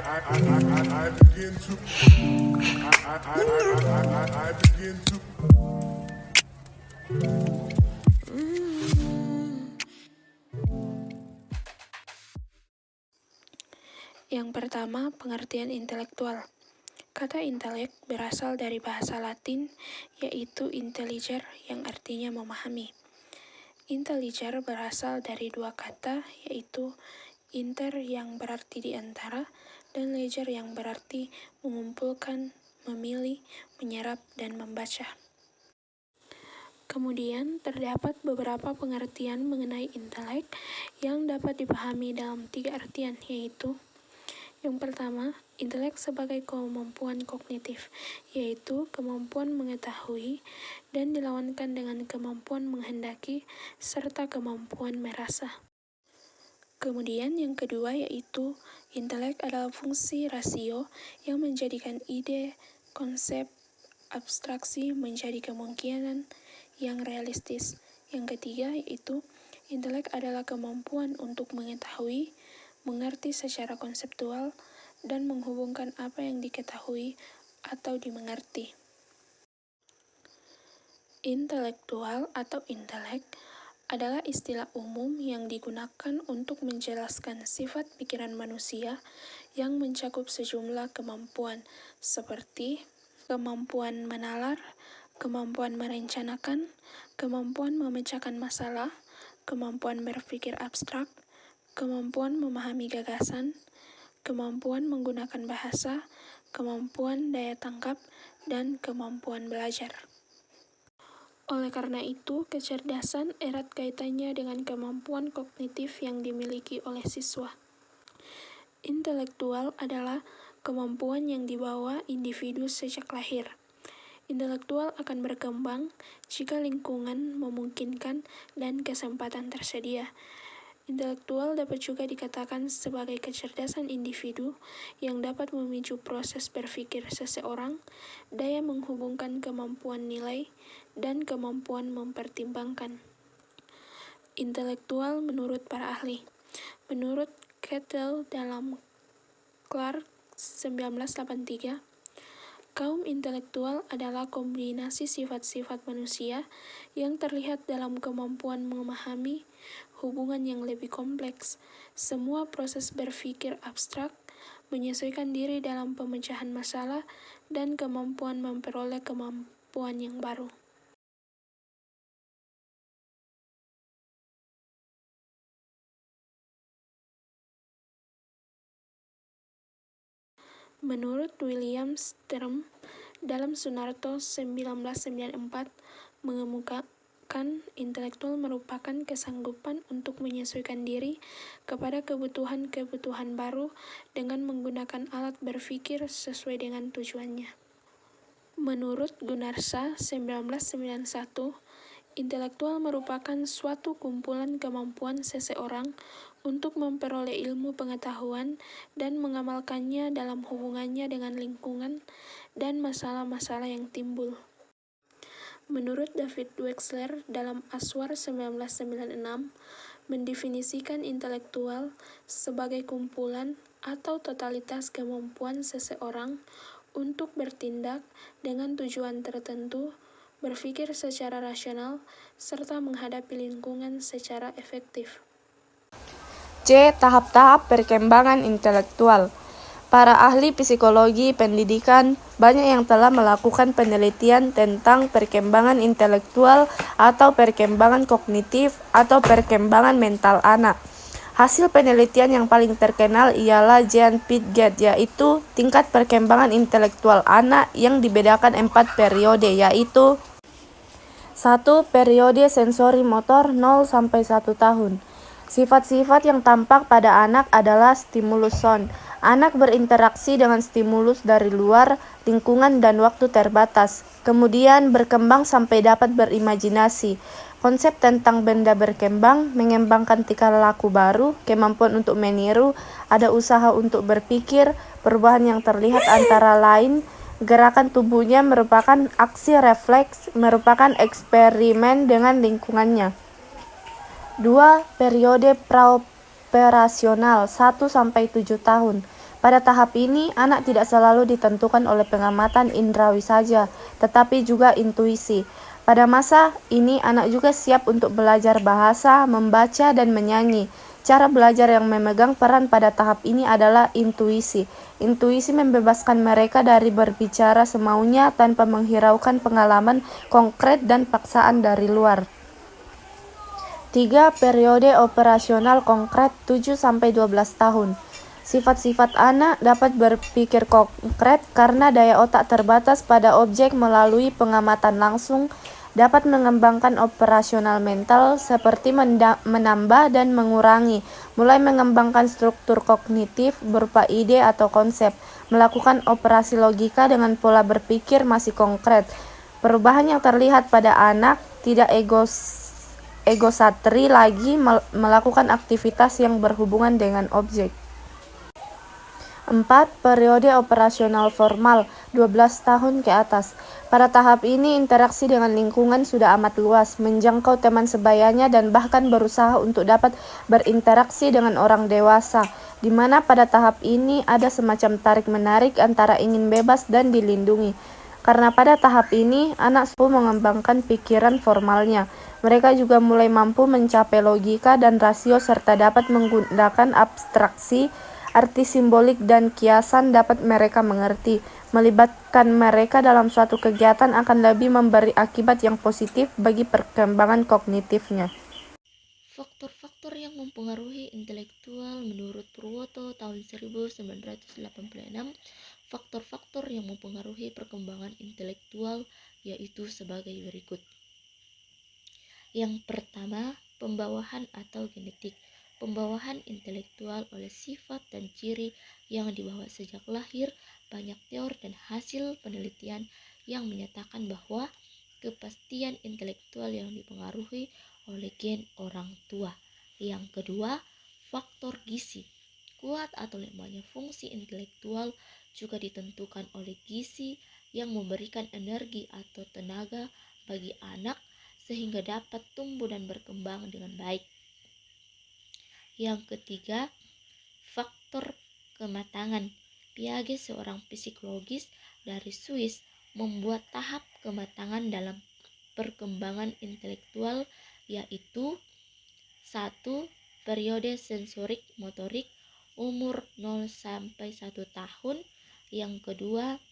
I begin to I begin to Yang pertama, pengertian intelektual. Kata intelek berasal dari bahasa Latin, yaitu intelliger yang artinya memahami. Intelliger berasal dari dua kata, yaitu inter yang berarti di antara, dan leger yang berarti mengumpulkan, memilih, menyerap, dan membaca. Kemudian, terdapat beberapa pengertian mengenai intelek yang dapat dipahami dalam tiga artian, yaitu yang pertama, intelek sebagai kemampuan kognitif, yaitu kemampuan mengetahui dan dilawankan dengan kemampuan menghendaki serta kemampuan merasa. Kemudian yang kedua yaitu intelek adalah fungsi rasio yang menjadikan ide, konsep, abstraksi menjadi kemungkinan yang realistis. Yang ketiga yaitu intelek adalah kemampuan untuk mengetahui, mengerti secara konseptual, dan menghubungkan apa yang diketahui atau dimengerti. Intelektual atau intelek adalah istilah umum yang digunakan untuk menjelaskan sifat pikiran manusia yang mencakup sejumlah kemampuan seperti kemampuan menalar, kemampuan merencanakan, kemampuan memecahkan masalah, kemampuan berpikir abstrak, kemampuan memahami gagasan, kemampuan menggunakan bahasa, kemampuan daya tangkap, dan kemampuan belajar. Oleh karena itu, kecerdasan erat kaitannya dengan kemampuan kognitif yang dimiliki oleh siswa. Intelektual adalah kemampuan yang dibawa individu sejak lahir. Intelektual akan berkembang jika lingkungan memungkinkan dan kesempatan tersedia. Intelektual dapat juga dikatakan sebagai kecerdasan individu yang dapat memicu proses berpikir seseorang, daya menghubungkan kemampuan nilai, dan kemampuan mempertimbangkan. Intelektual menurut para ahli. Menurut Cattell dalam Clark 1983, kaum intelektual adalah kombinasi sifat-sifat manusia yang terlihat dalam kemampuan memahami hubungan yang lebih kompleks, semua proses berpikir abstrak, menyesuaikan diri dalam pemecahan masalah, dan kemampuan memperoleh kemampuan yang baru. Menurut William Stern dalam Sunarto 1994 mengemukakan intelektual merupakan kesanggupan untuk menyesuaikan diri kepada kebutuhan-kebutuhan baru dengan menggunakan alat berpikir sesuai dengan tujuannya. Menurut Gunarsa 1991, intelektual merupakan suatu kumpulan kemampuan seseorang untuk memperoleh ilmu pengetahuan dan mengamalkannya dalam hubungannya dengan lingkungan dan masalah-masalah yang timbul. Menurut David Wexler dalam Aswar 1996, mendefinisikan intelektual sebagai kumpulan atau totalitas kemampuan seseorang untuk bertindak dengan tujuan tertentu, berpikir secara rasional, serta menghadapi lingkungan secara efektif. C. Tahap-tahap perkembangan intelektual. Para ahli psikologi pendidikan banyak yang telah melakukan penelitian tentang perkembangan intelektual atau perkembangan kognitif atau perkembangan mental anak. Hasil penelitian yang paling terkenal ialah Jean Piaget, yaitu tingkat perkembangan intelektual anak yang dibedakan 4 periode, yaitu 1. Periode sensori motor 0-1 tahun. Sifat-sifat yang tampak pada anak adalah stimulus sound. Anak berinteraksi dengan stimulus dari luar, lingkungan, dan waktu terbatas. Kemudian berkembang sampai dapat berimajinasi. Konsep tentang benda berkembang, mengembangkan tingkah laku baru, kemampuan untuk meniru, ada usaha untuk berpikir, perubahan yang terlihat antara lain, gerakan tubuhnya merupakan aksi refleks, merupakan eksperimen dengan lingkungannya. 2. Periode praoperasional 1-7 tahun. Pada tahap ini, anak tidak selalu ditentukan oleh pengamatan indrawi saja, tetapi juga intuisi. Pada masa ini, anak juga siap untuk belajar bahasa, membaca, dan menyanyi. Cara belajar yang memegang peran pada tahap ini adalah intuisi. Intuisi membebaskan mereka dari berbicara semaunya tanpa menghiraukan pengalaman konkret dan paksaan dari luar. 3. Periode operasional konkret 7-12 tahun. Sifat-sifat anak dapat berpikir konkret karena daya otak terbatas pada objek melalui pengamatan langsung, dapat mengembangkan operasional mental seperti menambah dan mengurangi, mulai mengembangkan struktur kognitif berupa ide atau konsep, melakukan operasi logika dengan pola berpikir masih konkret. Perubahan yang terlihat pada anak tidak egosatri lagi melakukan aktivitas yang berhubungan dengan objek. 4. Periode operasional formal 12 tahun ke atas. Pada tahap ini, interaksi dengan lingkungan sudah amat luas, menjangkau teman sebayanya dan bahkan berusaha untuk dapat berinteraksi dengan orang dewasa, di mana pada tahap ini ada semacam tarik-menarik antara ingin bebas dan dilindungi. Karena pada tahap ini, anak mampu mengembangkan pikiran formalnya. Mereka juga mulai mampu mencapai logika dan rasio serta dapat menggunakan abstraksi, arti simbolik dan kiasan dapat mereka mengerti. Melibatkan mereka dalam suatu kegiatan akan lebih memberi akibat yang positif bagi perkembangan kognitifnya. Faktor-faktor yang mempengaruhi intelektual menurut Purwoto tahun 1986. Faktor-faktor yang mempengaruhi perkembangan intelektual yaitu sebagai berikut. Yang pertama, pembawaan atau genetik. Pembawaan intelektual oleh sifat dan ciri yang dibawa sejak lahir. Banyak teori dan hasil penelitian yang menyatakan bahwa kepastian intelektual yang dipengaruhi oleh gen orang tua. Yang kedua, faktor gizi. Kuat atau lemahnya fungsi intelektual juga ditentukan oleh gizi yang memberikan energi atau tenaga bagi anak sehingga dapat tumbuh dan berkembang dengan baik. Yang ketiga, faktor kematangan. Piaget, seorang psikologis dari Swiss, membuat tahap kematangan dalam perkembangan intelektual yaitu 1. Periode sensorik motorik umur 0-1 tahun. Yang kedua,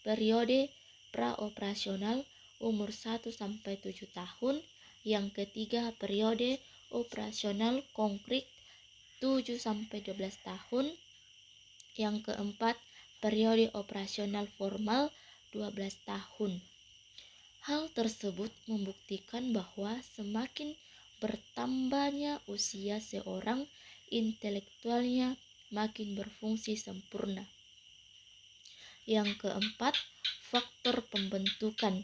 periode praoperasional umur 1-7 tahun. Yang ketiga, periode operasional konkret 7-12 tahun. Yang keempat, periode operasional formal 12 tahun. Hal tersebut membuktikan bahwa semakin bertambahnya usia seorang, intelektualnya makin berfungsi sempurna. Yang keempat, faktor pembentukan.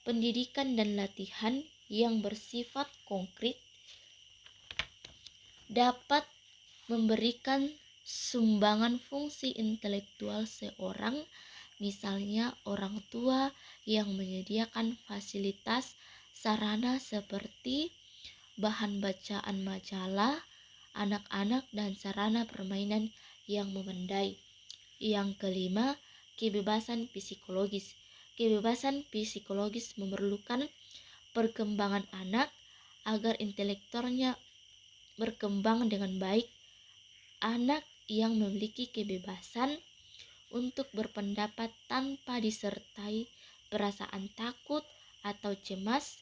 Pendidikan dan latihan yang bersifat konkret dapat memberikan sumbangan fungsi intelektual seorang, misalnya orang tua yang menyediakan fasilitas sarana seperti bahan bacaan majalah anak-anak dan sarana permainan yang memadai. Yang kelima, kebebasan psikologis. Kebebasan psikologis memerlukan perkembangan anak agar intelektualnya berkembang dengan baik. Anak yang memiliki kebebasan untuk berpendapat tanpa disertai perasaan takut atau cemas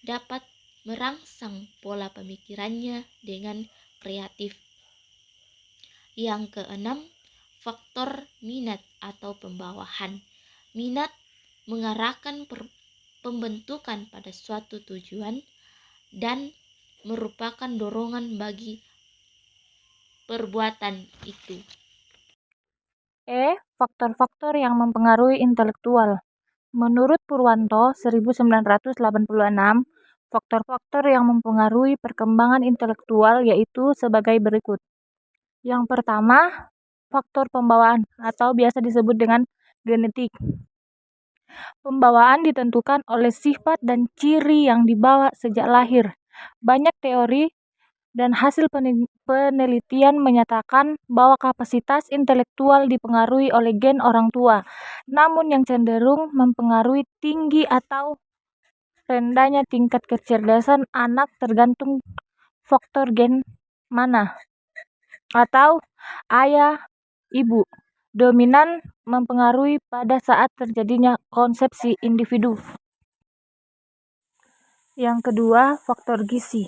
dapat merangsang pola pemikirannya dengan kreatif. Yang keenam, faktor minat atau pembawaan. Minat mengarahkan pembentukan pada suatu tujuan dan merupakan dorongan bagi perbuatan itu. Faktor-faktor yang mempengaruhi intelektual. Menurut Purwanto 1986, faktor-faktor yang mempengaruhi perkembangan intelektual yaitu sebagai berikut. Yang pertama, faktor pembawaan atau biasa disebut dengan genetik. Pembawaan ditentukan oleh sifat dan ciri yang dibawa sejak lahir. Banyak teori Dan hasil penelitian menyatakan bahwa kapasitas intelektual dipengaruhi oleh gen orang tua, namun yang cenderung mempengaruhi tinggi atau rendahnya tingkat kecerdasan anak tergantung faktor gen mana, atau ayah, ibu, dominan mempengaruhi pada saat terjadinya konsepsi individu. Yang kedua, faktor gizi.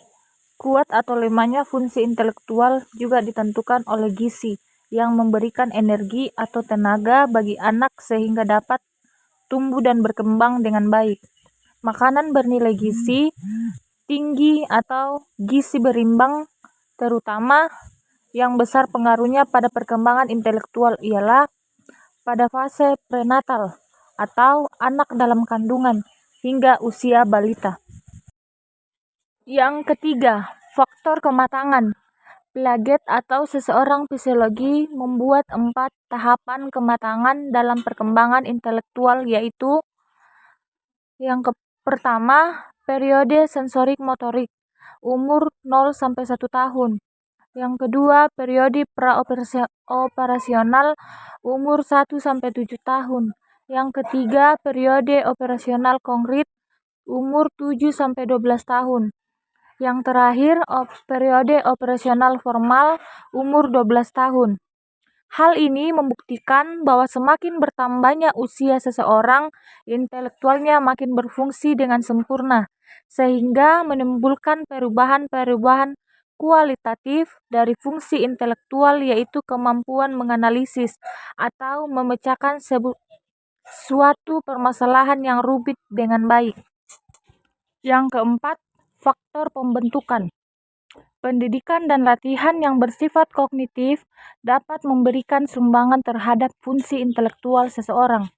Kuat atau lemahnya fungsi intelektual juga ditentukan oleh gizi yang memberikan energi atau tenaga bagi anak sehingga dapat tumbuh dan berkembang dengan baik. Makanan bernilai gizi tinggi atau gizi berimbang, terutama yang besar pengaruhnya pada perkembangan intelektual ialah pada fase prenatal atau anak dalam kandungan hingga usia balita. Yang ketiga, faktor kematangan. Piaget atau seseorang psikologi membuat 4 tahapan kematangan dalam perkembangan intelektual, yaitu yang pertama, periode sensorik motorik, umur 0-1 tahun. Yang kedua, periode praoperasional, umur 1-7 tahun. Yang ketiga, periode operasional konkret, umur 7-12 tahun. Yang terakhir, periode operasional formal, umur 12 tahun. Hal ini membuktikan bahwa semakin bertambahnya usia seseorang, intelektualnya makin berfungsi dengan sempurna, sehingga menimbulkan perubahan-perubahan kualitatif dari fungsi intelektual, yaitu kemampuan menganalisis atau memecahkan suatu permasalahan yang rumit dengan baik. Yang keempat, faktor pembentukan. Pendidikan dan latihan yang bersifat kognitif dapat memberikan sumbangan terhadap fungsi intelektual seseorang.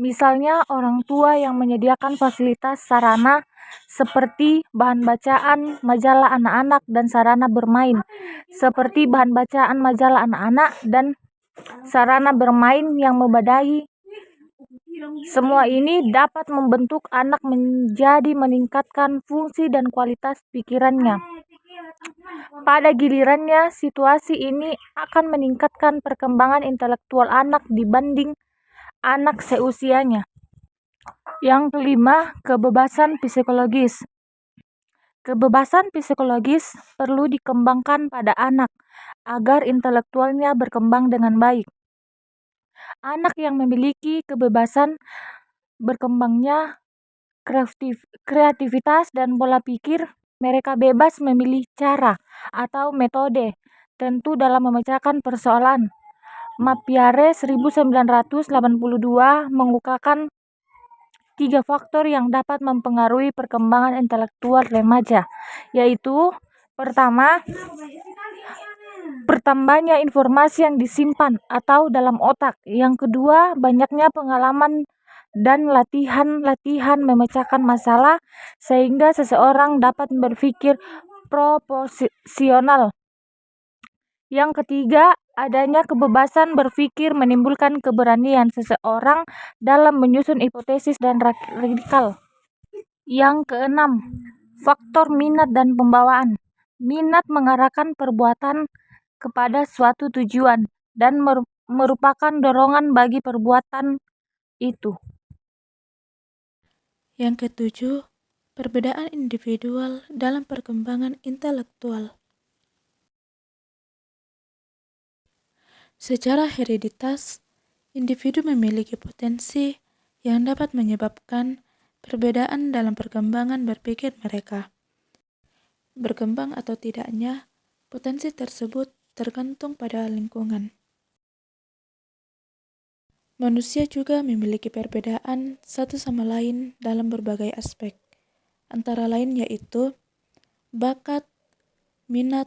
Misalnya, orang tua yang menyediakan fasilitas sarana seperti bahan bacaan majalah anak-anak dan sarana bermain seperti bahan bacaan majalah anak-anak dan sarana bermain yang memadai. Semua ini dapat membentuk anak menjadi meningkatkan fungsi dan kualitas pikirannya. Pada gilirannya, situasi ini akan meningkatkan perkembangan intelektual anak dibanding anak seusianya. Yang kelima, kebebasan psikologis. Kebebasan psikologis perlu dikembangkan pada anak agar intelektualnya berkembang dengan baik. Anak yang memiliki kebebasan berkembangnya kreativitas dan pola pikir, mereka bebas memilih cara atau metode tentu dalam memecahkan persoalan. Mapiare 1982 mengungkapkan 3 faktor yang dapat mempengaruhi perkembangan intelektual remaja, yaitu pertama, bertambahnya informasi yang disimpan atau dalam otak. Yang kedua, banyaknya pengalaman dan latihan memecahkan masalah sehingga seseorang dapat berpikir proposisional. Yang ketiga, adanya kebebasan berpikir menimbulkan keberanian seseorang dalam menyusun hipotesis dan radikal. Yang keenam, faktor minat dan pembawaan. Minat mengarahkan perbuatan kepada suatu tujuan dan merupakan dorongan bagi perbuatan itu. Yang ketujuh, perbedaan individual dalam perkembangan intelektual. Secara hereditas, individu memiliki potensi yang dapat menyebabkan perbedaan dalam perkembangan berpikir mereka. Berkembang atau tidaknya, potensi tersebut tergantung pada lingkungan. Manusia juga memiliki perbedaan satu sama lain dalam berbagai aspek, antara lain yaitu bakat, minat,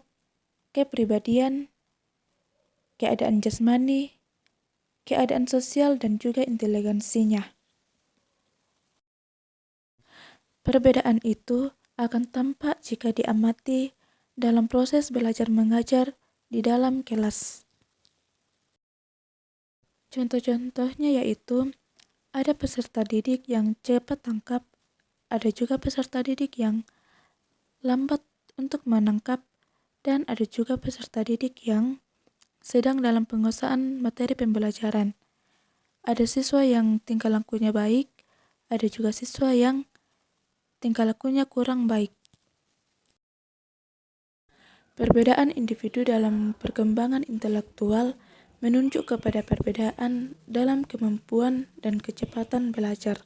kepribadian, keadaan jasmani, keadaan sosial, dan juga inteligensinya. Perbedaan itu akan tampak jika diamati dalam proses belajar mengajar di dalam kelas. Contoh-contohnya yaitu ada peserta didik yang cepat tangkap, ada juga peserta didik yang lambat untuk menangkap, dan ada juga peserta didik yang sedang dalam penguasaan materi pembelajaran. Ada siswa yang tingkah lakunya baik, ada juga siswa yang tingkah lakunya kurang baik. Perbedaan individu dalam perkembangan intelektual menunjuk kepada perbedaan dalam kemampuan dan kecepatan belajar.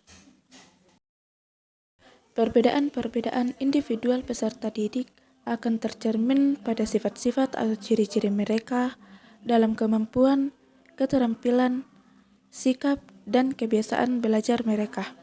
Perbedaan-perbedaan individual peserta didik akan tercermin pada sifat-sifat atau ciri-ciri mereka dalam kemampuan, keterampilan, sikap, dan kebiasaan belajar mereka.